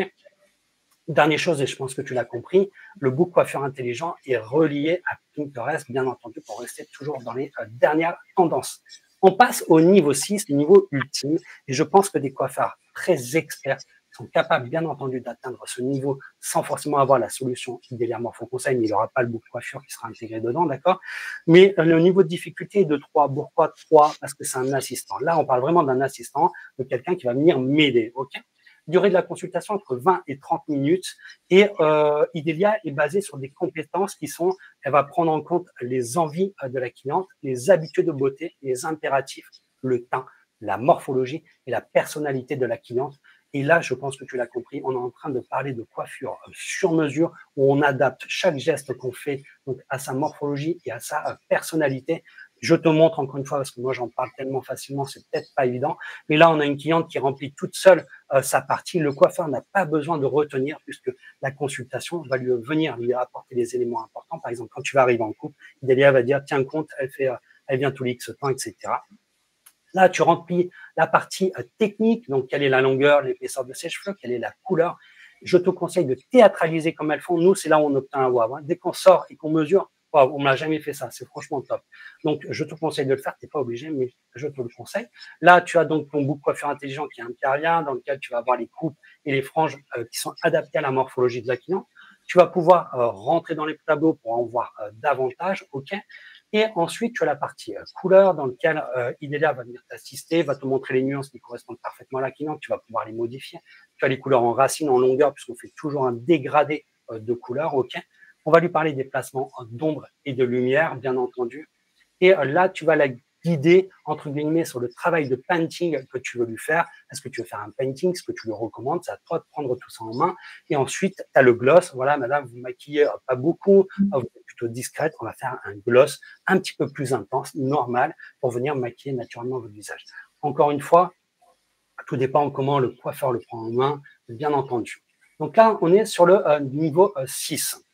Dernière chose, et je pense que tu l'as compris, le book coiffeur intelligent est relié à Pinterest, bien entendu, pour rester toujours dans les dernières tendances. On passe au niveau 6, le niveau ultime, et je pense que des coiffeurs très experts sont capables, bien entendu, d'atteindre ce niveau sans forcément avoir la solution Idélia Morpho Conseil, mais il n'y aura pas le book coiffure qui sera intégré dedans, d'accord? Mais le niveau de difficulté est de 3. Pourquoi 3? Parce que c'est un assistant. Là, on parle vraiment d'un assistant, de quelqu'un qui va venir m'aider, ok? Durée de la consultation entre 20 et 30 minutes. Et Idélia est basée sur des compétences qui sont, elle va prendre en compte les envies de la cliente, les habitudes de beauté, les impératifs, le teint, la morphologie et la personnalité de la cliente. Et là, je pense que tu l'as compris, on est en train de parler de coiffure sur mesure où on adapte chaque geste qu'on fait donc, à sa morphologie et à sa personnalité. Je te montre encore une fois, parce que moi j'en parle tellement facilement, c'est peut-être pas évident. Mais là, on a une cliente qui remplit toute seule sa partie. Le coiffeur n'a pas besoin de retenir puisque la consultation va venir lui apporter des éléments importants. Par exemple, quand tu vas arriver en couple, Idélia va dire tiens compte, elle vient tous les X temps, etc. Là, tu remplis la partie technique, donc quelle est la longueur, l'épaisseur de ses cheveux, quelle est la couleur. Je te conseille de théâtraliser comme elles font. Nous, c'est là où on obtient un wow. Dès qu'on sort et qu'on mesure, wow, on ne m'a jamais fait ça. C'est franchement top. Donc, je te conseille de le faire. Tu n'es pas obligé, mais je te le conseille. Là, tu as donc ton book coiffure intelligent qui est un carrien dans lequel tu vas avoir les coupes et les franges qui sont adaptées à la morphologie de la cliente. Tu vas pouvoir rentrer dans les tableaux pour en voir davantage. OK. Et ensuite, tu as la partie couleur dans laquelle Idélia va venir t'assister, va te montrer les nuances qui correspondent parfaitement à la cliente. Tu vas pouvoir les modifier. Tu as les couleurs en racine, en longueur, puisqu'on fait toujours un dégradé de couleurs. OK. On va lui parler des placements d'ombre et de lumière, bien entendu. Et là, tu vas la guider, entre guillemets, sur le travail de painting que tu veux lui faire. Est-ce que tu veux faire un painting? Ce que tu lui recommandes, c'est à toi de prendre tout ça en main. Et ensuite, tu as le gloss. Voilà, madame, vous maquillez pas beaucoup, vous êtes plutôt discrète. On va faire un gloss un petit peu plus intense, normal, pour venir maquiller naturellement votre visage. Encore une fois, tout dépend comment le coiffeur le prend en main, bien entendu. Donc là, on est sur le niveau 6.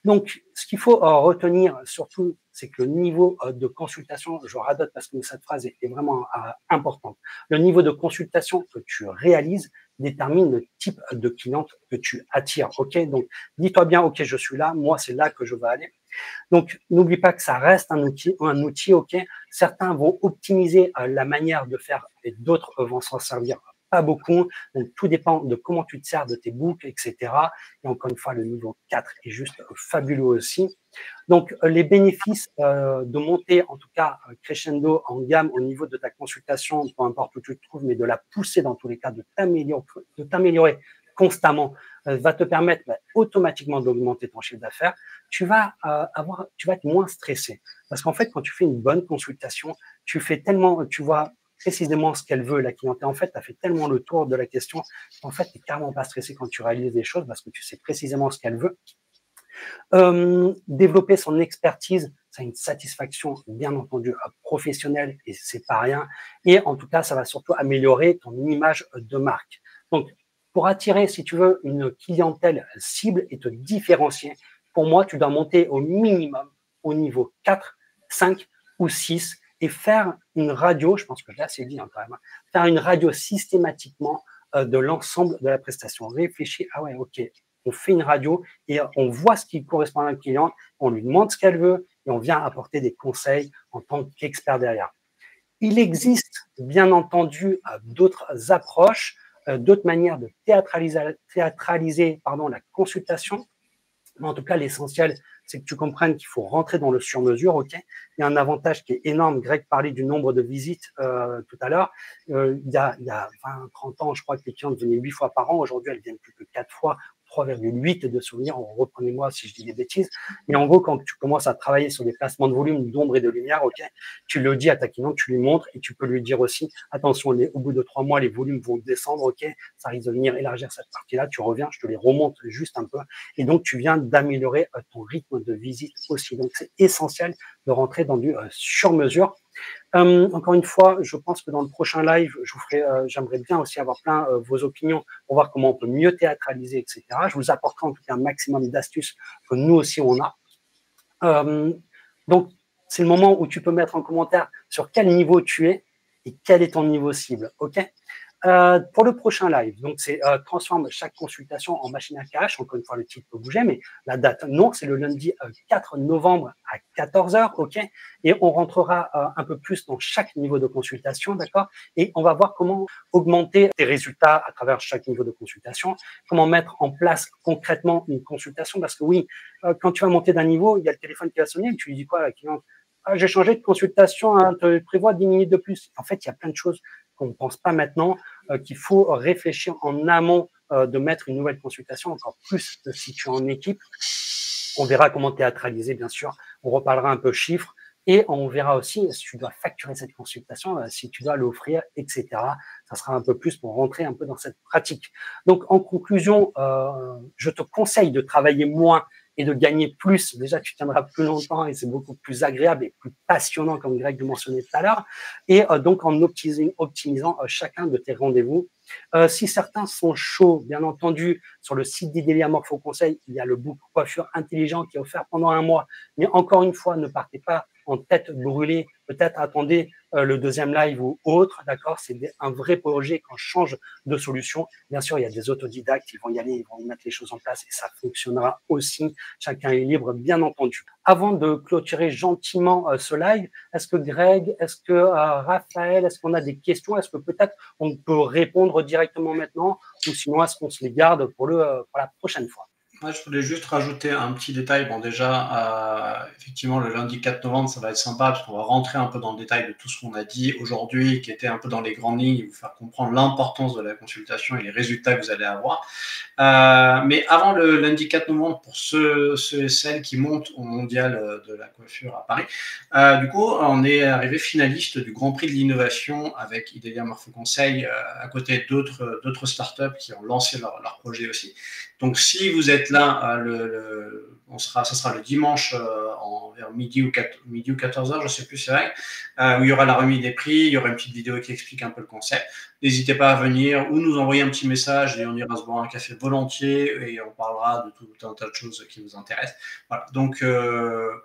Donc, ce qu'il faut retenir surtout, c'est que le niveau de consultation, je radote parce que cette phrase est vraiment importante, le niveau de consultation que tu réalises détermine le type de cliente que tu attires. Ok, donc dis-toi bien, ok, je suis là, moi c'est là que je veux aller. Donc, n'oublie pas que ça reste un outil, ok. Certains vont optimiser la manière de faire et d'autres vont s'en servir pas beaucoup. Donc, tout dépend de comment tu te sers de tes books, etc. Et encore une fois, le niveau 4 est juste fabuleux aussi. Donc, les bénéfices de monter, en tout cas, crescendo en gamme au niveau de ta consultation, peu importe où tu te trouves, mais de la pousser dans tous les cas, de t'améliorer constamment va te permettre automatiquement d'augmenter ton chiffre d'affaires, tu vas être moins stressé. Parce qu'en fait, quand tu fais une bonne consultation, tu vois précisément ce qu'elle veut, la cliente. Et en fait, tu as fait tellement le tour de la question qu'en fait, tu n'es carrément pas stressé quand tu réalises des choses parce que tu sais précisément ce qu'elle veut. Développer son expertise, c'est une satisfaction, bien entendu, professionnelle et c'est pas rien. Et en tout cas, ça va surtout améliorer ton image de marque. Donc, pour attirer, si tu veux, une clientèle cible et te différencier, pour moi, tu dois monter au minimum au niveau 4, 5 ou 6 et faire une radio, je pense que là, c'est dit quand même, faire une radio systématiquement de l'ensemble de la prestation. Réfléchis, ah ouais, ok, on fait une radio et on voit ce qui correspond à la cliente, on lui demande ce qu'elle veut et on vient apporter des conseils en tant qu'expert derrière. Il existe bien entendu d'autres approches, d'autres manières de théâtraliser la consultation. Mais en tout cas, l'essentiel, c'est que tu comprennes qu'il faut rentrer dans le sur-mesure. Ok, il y a un avantage qui est énorme. Greg parlait du nombre de visites tout à l'heure. Il y a 20, 30 ans, je crois que les clientes venaient 8 fois par an. Aujourd'hui, elles viennent plus que 4 fois. 3,8 de souvenirs, reprenez-moi si je dis des bêtises. Mais en gros, quand tu commences à travailler sur des placements de volume, d'ombre et de lumière, ok, tu le dis à ta cliente, tu lui montres et tu peux lui dire aussi, attention, au bout de 3 mois, les volumes vont descendre, ok, ça risque de venir élargir cette partie-là, tu reviens, je te les remonte juste un peu. Et donc, tu viens d'améliorer ton rythme de visite aussi. Donc, c'est essentiel de rentrer dans du sur-mesure. Encore une fois, je pense que dans le prochain live, j'aimerais bien aussi avoir plein vos opinions pour voir comment on peut mieux théâtraliser, etc. Je vous apporterai en tout cas un maximum d'astuces que nous aussi on a. Donc, c'est le moment où tu peux mettre en commentaire sur quel niveau tu es et quel est ton niveau cible. OK ? Pour le prochain live, donc c'est transforme chaque consultation en machine à cash. Encore une fois, le titre peut bouger, mais la date, non, c'est le lundi 4 novembre à 14h, ok. Et on rentrera un peu plus dans chaque niveau de consultation, d'accord. Et on va voir comment augmenter tes résultats à travers chaque niveau de consultation, comment mettre en place concrètement une consultation, parce que oui, quand tu vas monter d'un niveau, il y a le téléphone qui va sonner, et tu lui dis quoi à la cliente? J'ai changé de consultation, hein, te prévois 10 minutes de plus. En fait, il y a plein de choses qu'on ne pense pas maintenant, qu'il faut réfléchir en amont de mettre une nouvelle consultation, encore plus si tu es en équipe. On verra comment théâtraliser, bien sûr. On reparlera un peu chiffres et on verra aussi si tu dois facturer cette consultation, si tu dois l'offrir, etc. Ça sera un peu plus pour rentrer un peu dans cette pratique. Donc, en conclusion, je te conseille de travailler moins et de gagner plus. Déjà, tu tiendras plus longtemps et c'est beaucoup plus agréable et plus passionnant, comme Greg le mentionnait tout à l'heure. Et donc, en optimisant chacun de tes rendez-vous. Si certains sont chauds, bien entendu, sur le site d'Idélia Morpho Conseil, il y a le book coiffure intelligent qui est offert pendant un mois. Mais encore une fois, ne partez pas en tête brûlée. Peut-être attendez le deuxième live ou autre, d'accord? C'est un vrai projet quand on change de solution. Bien sûr, il y a des autodidactes, ils vont y aller, ils vont mettre les choses en place et ça fonctionnera aussi. Chacun est libre, bien entendu. Avant de clôturer gentiment ce live, est-ce que Greg, est-ce que Raphaël, est-ce qu'on a des questions? Est-ce que peut-être on peut répondre directement maintenant ou sinon est-ce qu'on se les garde pour la prochaine fois? Ouais, je voulais juste rajouter un petit détail. Bon, déjà, effectivement, le lundi 4 novembre, ça va être sympa parce qu'on va rentrer un peu dans le détail de tout ce qu'on a dit aujourd'hui, qui était un peu dans les grandes lignes, et vous faire comprendre l'importance de la consultation et les résultats que vous allez avoir. Mais avant le lundi 4 novembre, pour ceux et celles qui montent au mondial de la coiffure à Paris, du coup, on est arrivé finaliste du Grand Prix de l'innovation avec Idélia Morpho Conseil, à côté d'autres startups qui ont lancé leur projet aussi. Donc, si vous êtes là, ça sera le dimanche vers midi ou 14h, je ne sais plus, c'est vrai, où il y aura la remise des prix, il y aura une petite vidéo qui explique un peu le concept. N'hésitez pas à venir ou nous envoyer un petit message et on ira se boire un café volontiers et on parlera de tout un tas de choses qui vous intéressent. Voilà. Donc,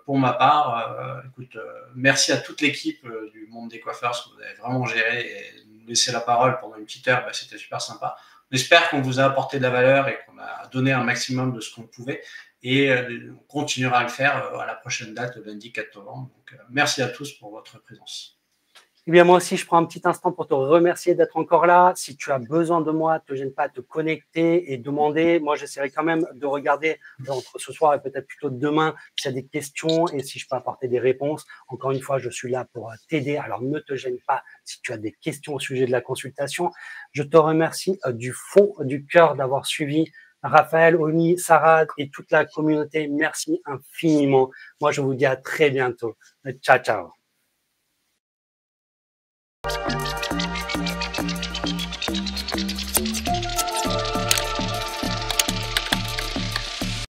pour ma part, écoute, merci à toute l'équipe du Monde des Coiffeurs, parce que vous avez vraiment géré et nous laisser la parole pendant une petite heure, c'était super sympa. J'espère qu'on vous a apporté de la valeur et qu'on a donné un maximum de ce qu'on pouvait. Et on continuera à le faire à la prochaine date, le lundi 4 novembre. Donc, merci à tous pour votre présence. Eh bien, moi aussi, je prends un petit instant pour te remercier d'être encore là. Si tu as besoin de moi, ne te gêne pas à te connecter et demander. Moi, j'essaierai quand même de regarder entre ce soir et peut-être plutôt demain s'il y a des questions et si je peux apporter des réponses. Encore une fois, je suis là pour t'aider. Alors, ne te gêne pas si tu as des questions au sujet de la consultation. Je te remercie du fond du cœur d'avoir suivi Raphaël, Oni, Sarah et toute la communauté, merci infiniment. Moi, je vous dis à très bientôt. Ciao, ciao.